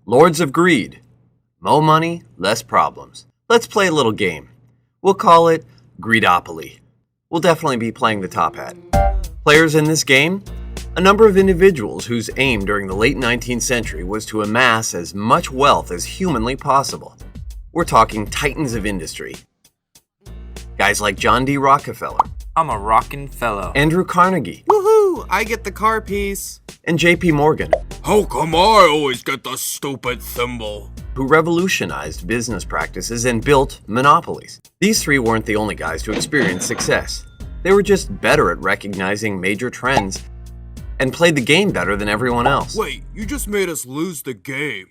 Lords of Greed. Mo money, less problems. Let's play a little game. We'll call it Greedopoly. We'll definitely be playing the top hat. Players in this game? A number of individuals whose aim during the late 19th century was to amass as much wealth as humanly possible. We're talking titans of industry. Guys like John D. Rockefeller. I'm a rockin' fellow. Andrew Carnegie. Woohoo! I get the car piece. And J.P. Morgan. How come I always get the stupid thimble? Who revolutionized business practices and built monopolies. These three weren't the only guys to experience success. They were just better at recognizing major trends and played the game better than everyone else. Wait, you just made us lose the game.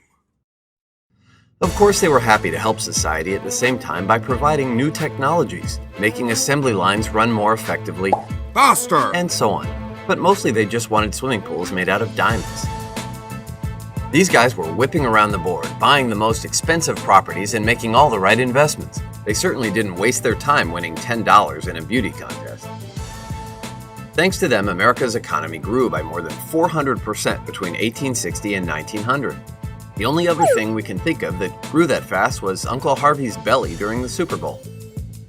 Of course, they were happy to help society at the same time by providing new technologies, making assembly lines run more effectively, Faster! and so on. But mostly they just wanted swimming pools made out of diamonds. These guys were whipping around the board, buying the most expensive properties and making all the right investments. They certainly didn't waste their time winning $10 in a beauty contest. Thanks to them, America's economy grew by more than 400% between 1860 and 1900. The only other thing we can think of that grew that fast was Uncle Harvey's belly during the Super Bowl.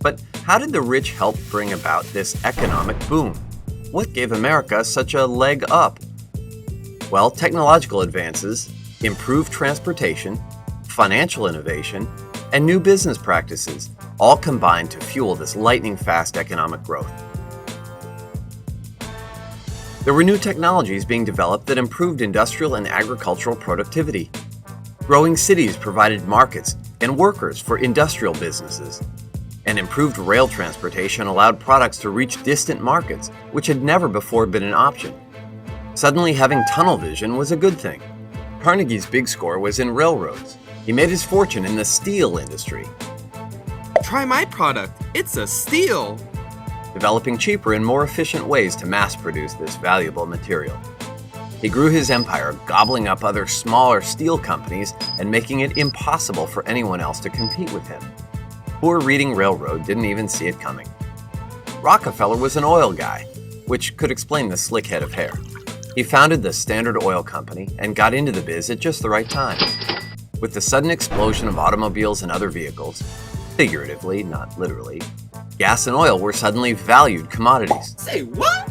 But how did the rich help bring about this economic boom? What gave America such a leg up? Well, technological advances, improved transportation, financial innovation, and new business practices all combined to fuel this lightning-fast economic growth. There were new technologies being developed that improved industrial and agricultural productivity. Growing cities provided markets and workers for industrial businesses. And improved rail transportation allowed products to reach distant markets, which had never before been an option. Suddenly, having tunnel vision was a good thing. Carnegie's big score was in railroads. He made his fortune in the steel industry, Try my product. It's a steal. developing cheaper and more efficient ways to mass produce this valuable material. He grew his empire, gobbling up other smaller steel companies and making it impossible for anyone else to compete with him. Poor Reading Railroad didn't even see it coming. Rockefeller was an oil guy, which could explain the slick head of hair. He founded the Standard Oil Company and got into the biz at just the right time. With the sudden explosion of automobiles and other vehicles, figuratively, not literally, gas and oil were suddenly valued commodities. Say what?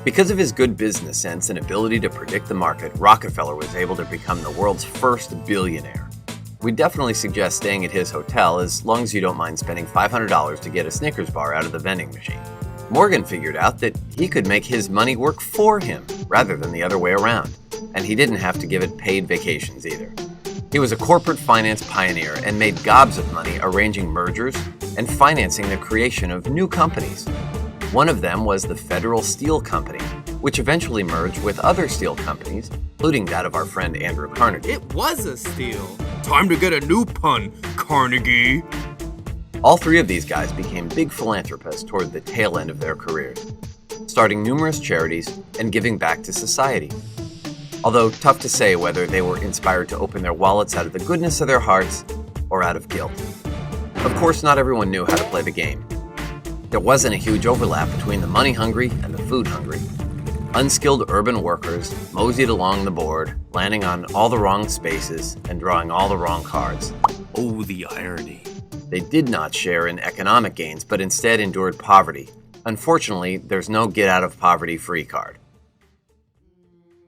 Because of his good business sense and ability to predict the market, Rockefeller was able to become the world's first billionaire. We definitely suggest staying at his hotel as long as you don't mind spending $500 to get a Snickers bar out of the vending machine. Morgan figured out that he could make his money work for him rather than the other way around, and he didn't have to give it paid vacations either. He was a corporate finance pioneer and made gobs of money arranging mergers and financing the creation of new companies. One of them was the Federal Steel Company, which eventually merged with other steel companies, including that of our friend Andrew Carnegie. It was a steal. Time to get a new pun, Carnegie. All three of these guys became big philanthropists toward the tail end of their careers, starting numerous charities and giving back to society. Although tough to say whether they were inspired to open their wallets out of the goodness of their hearts or out of guilt. Of course, not everyone knew how to play the game. There wasn't a huge overlap between the money-hungry and the food-hungry. Unskilled urban workers moseyed along the board, landing on all the wrong spaces and drawing all the wrong cards. Oh, the irony. They did not share in economic gains, but instead endured poverty. Unfortunately, there's no get-out-of-poverty-free card.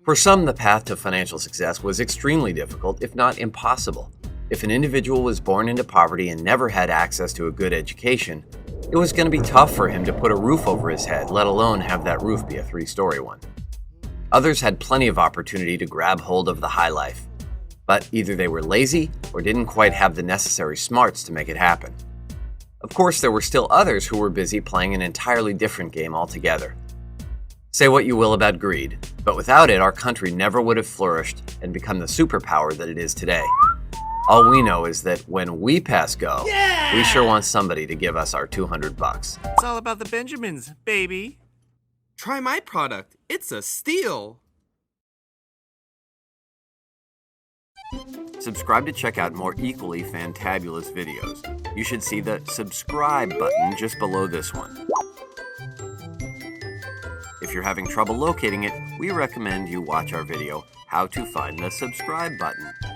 For some, the path to financial success was extremely difficult, if not impossible. If an individual was born into poverty and never had access to a good education, it was going to be tough for him to put a roof over his head, let alone have that roof be a 3-story one. Others had plenty of opportunity to grab hold of the high life, but either they were lazy or didn't quite have the necessary smarts to make it happen. Of course, there were still others who were busy playing an entirely different game altogether. Say what you will about greed, but without it, our country never would have flourished and become the superpower that it is today. All we know is that when we pass go, we sure want somebody to give us our $200. It's all about the Benjamins, baby. Try my product. It's a steal. Subscribe to check out more equally fantabulous videos. You should see the subscribe button just below this one. If you're having trouble locating it, we recommend you watch our video, How to Find the Subscribe Button.